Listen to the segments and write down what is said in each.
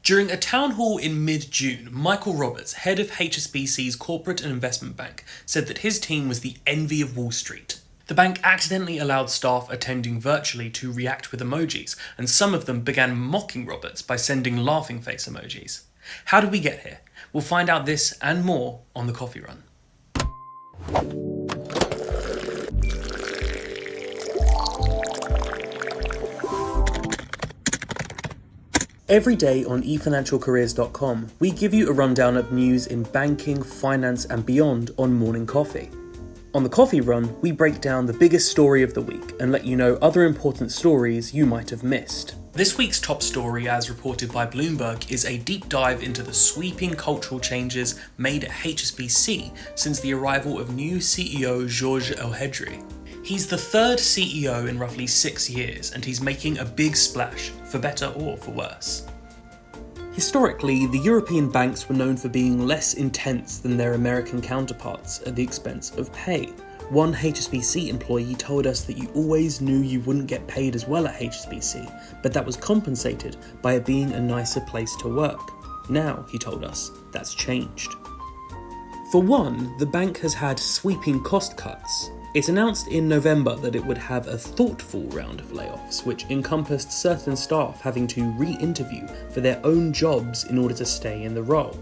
During a town hall in mid-June, Michael Roberts, head of HSBC's corporate and investment bank, said that his team was the envy of Wall Street. The bank accidentally allowed staff attending virtually to react with emojis, and some of them began mocking Roberts by sending laughing face emojis. How did we get here? We'll find out this and more on the Coffee Run. Every day on eFinancialCareers.com, we give you a rundown of news in banking, finance and beyond on morning coffee. On the Coffee Run, we break down the biggest story of the week and let you know other important stories you might have missed. This week's top story, as reported by Bloomberg, is a deep dive into the sweeping cultural changes made at HSBC since the arrival of new CEO Georges Elhedry. He's the third CEO in roughly 6 years, and he's making a big splash, for better or for worse. Historically, the European banks were known for being less intense than their American counterparts at the expense of pay. One HSBC employee told us that you always knew you wouldn't get paid as well at HSBC, but that was compensated by it being a nicer place to work. Now, he told us, that's changed. For one, the bank has had sweeping cost cuts. It announced in November that it would have a thoughtful round of layoffs, which encompassed certain staff having to re-interview for their own jobs in order to stay in the role.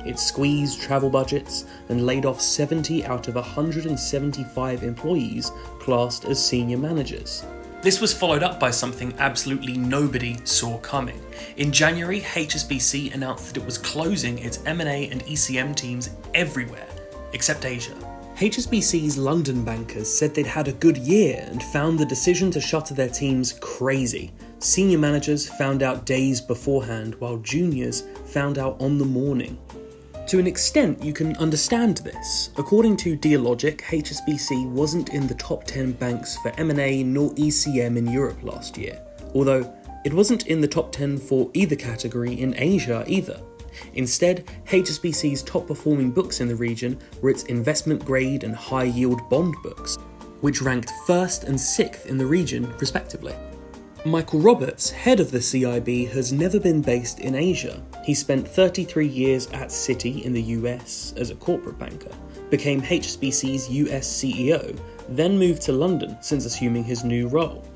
It squeezed travel budgets and laid off 70 out of 175 employees classed as senior managers. This was followed up by something absolutely nobody saw coming. In January, HSBC announced that it was closing its M&A and ECM teams everywhere, except Asia. HSBC's London bankers said they'd had a good year and found the decision to shutter their teams crazy. Senior managers found out days beforehand, while juniors found out on the morning. To an extent, you can understand this. According to Dealogic, HSBC wasn't in the top 10 banks for M&A nor ECM in Europe last year, although it wasn't in the top 10 for either category in Asia either. Instead, HSBC's top performing books in the region were its investment grade and high yield bond books, which ranked 1st and 6th in the region respectively. Michael Roberts, head of the CIB, has never been based in Asia. He spent 33 years at Citi in the US as a corporate banker, became HSBC's US CEO, then moved to London since assuming his new role.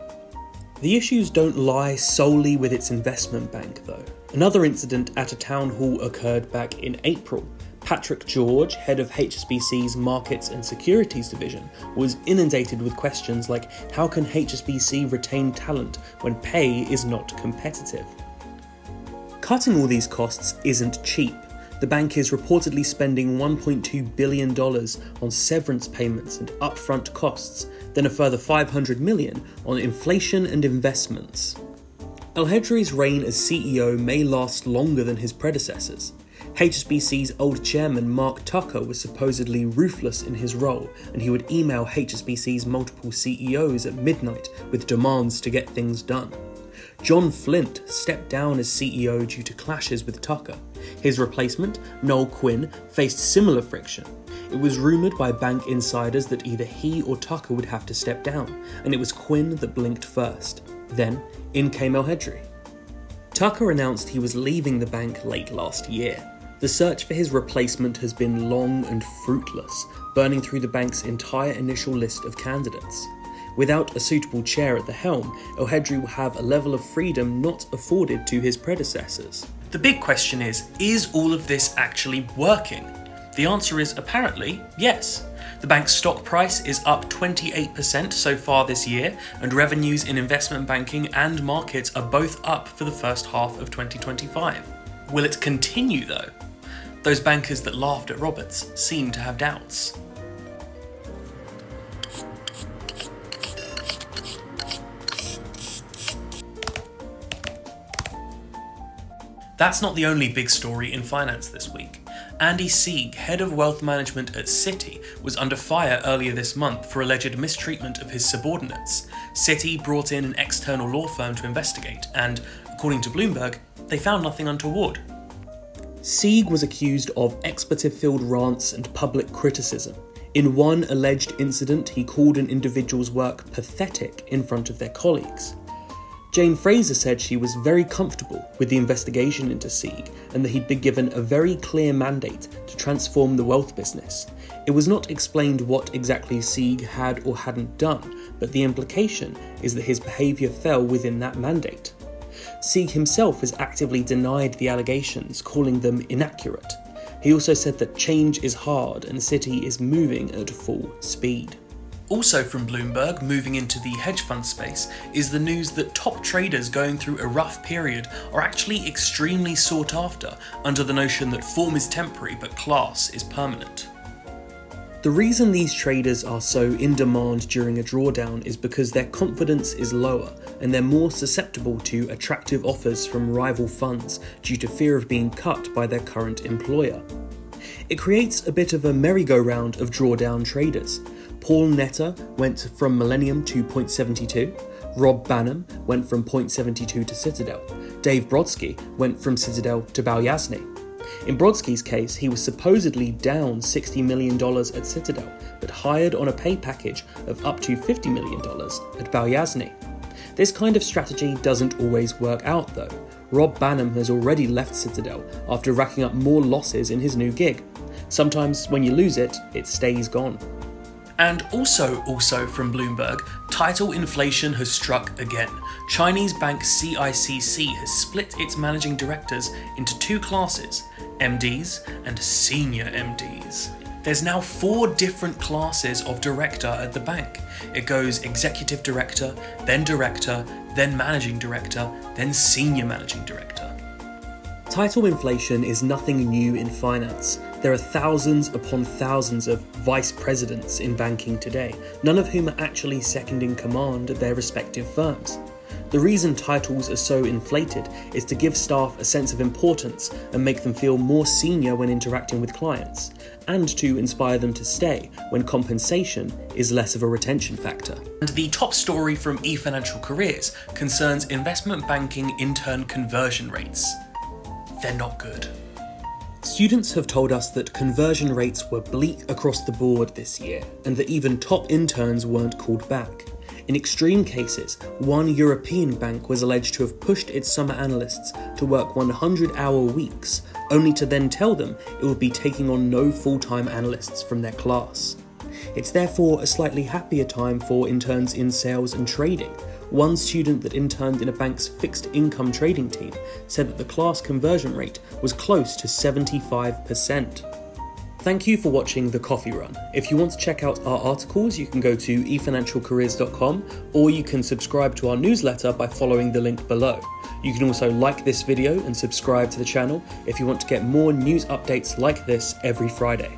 The issues don't lie solely with its investment bank though. Another incident at a town hall occurred back in April. Patrick George, head of HSBC's Markets and Securities division, was inundated with questions like how can HSBC retain talent when pay is not competitive? Cutting all these costs isn't cheap. The bank is reportedly spending $1.2 billion on severance payments and upfront costs, then a further $500 million on inflation and investments. Elhedry's reign as CEO may last longer than his predecessors. HSBC's old chairman Mark Tucker was supposedly ruthless in his role, and he would email HSBC's multiple CEOs at midnight with demands to get things done. John Flint stepped down as CEO due to clashes with Tucker. His replacement, Noel Quinn, faced similar friction. It was rumoured by bank insiders that either he or Tucker would have to step down, and it was Quinn that blinked first. Then, in came Elhedry. Tucker announced he was leaving the bank late last year. The search for his replacement has been long and fruitless, burning through the bank's entire initial list of candidates. Without a suitable chair at the helm, Elhedry will have a level of freedom not afforded to his predecessors. The big question is all of this actually working? The answer is apparently yes. The bank's stock price is up 28% so far this year, and revenues in investment banking and markets are both up for the first half of 2025. Will it continue though? Those bankers that laughed at Roberts seem to have doubts. That's not the only big story in finance this week. Andy Sieg, head of wealth management at Citi, was under fire earlier this month for alleged mistreatment of his subordinates. Citi brought in an external law firm to investigate, and, according to Bloomberg, they found nothing untoward. Sieg was accused of expletive-filled rants and public criticism. In one alleged incident, he called an individual's work pathetic in front of their colleagues. Jane Fraser said she was very comfortable with the investigation into Sieg and that he'd been given a very clear mandate to transform the wealth business. It was not explained what exactly Sieg had or hadn't done, but the implication is that his behaviour fell within that mandate. Sieg himself has actively denied the allegations, calling them inaccurate. He also said that change is hard and Citi is moving at full speed. Also from Bloomberg, moving into the hedge fund space, is the news that top traders going through a rough period are actually extremely sought after, under the notion that form is temporary but class is permanent. The reason these traders are so in demand during a drawdown is because their confidence is lower and they're more susceptible to attractive offers from rival funds due to fear of being cut by their current employer. It creates a bit of a merry-go-round of drawdown traders. Paul Netter went from Millennium to 0.72, Rob Banham went from 0.72 to Citadel, Dave Brodsky went from Citadel to Balyasny. In Brodsky's case, he was supposedly down $60 million at Citadel, but hired on a pay package of up to $50 million at Balyasny. This kind of strategy doesn't always work out though. Rob Banham has already left Citadel after racking up more losses in his new gig. Sometimes when you lose it, it stays gone. And also from Bloomberg, title inflation has struck again. Chinese bank CICC has split its managing directors into two classes, MDs and senior MDs. There's now 4 different classes of director at the bank. It goes executive director, then managing director, then senior managing director. Title inflation is nothing new in finance. There are thousands upon thousands of vice presidents in banking today, none of whom are actually second in command at their respective firms. The reason titles are so inflated is to give staff a sense of importance and make them feel more senior when interacting with clients, and to inspire them to stay when compensation is less of a retention factor. And the top story from eFinancialCareers concerns investment banking intern conversion rates. They're not good. Students have told us that conversion rates were bleak across the board this year, and that even top interns weren't called back. In extreme cases, one European bank was alleged to have pushed its summer analysts to work 100-hour weeks, only to then tell them it would be taking on no full-time analysts from their class. It's therefore a slightly happier time for interns in sales and trading. One student that interned in a bank's fixed income trading team said that the class conversion rate was close to 75%. Thank you for watching The Coffee Run. If you want to check out our articles, you can go to eFinancialCareers.com, or you can subscribe to our newsletter by following the link below. You can also like this video and subscribe to the channel if you want to get more news updates like this every Friday.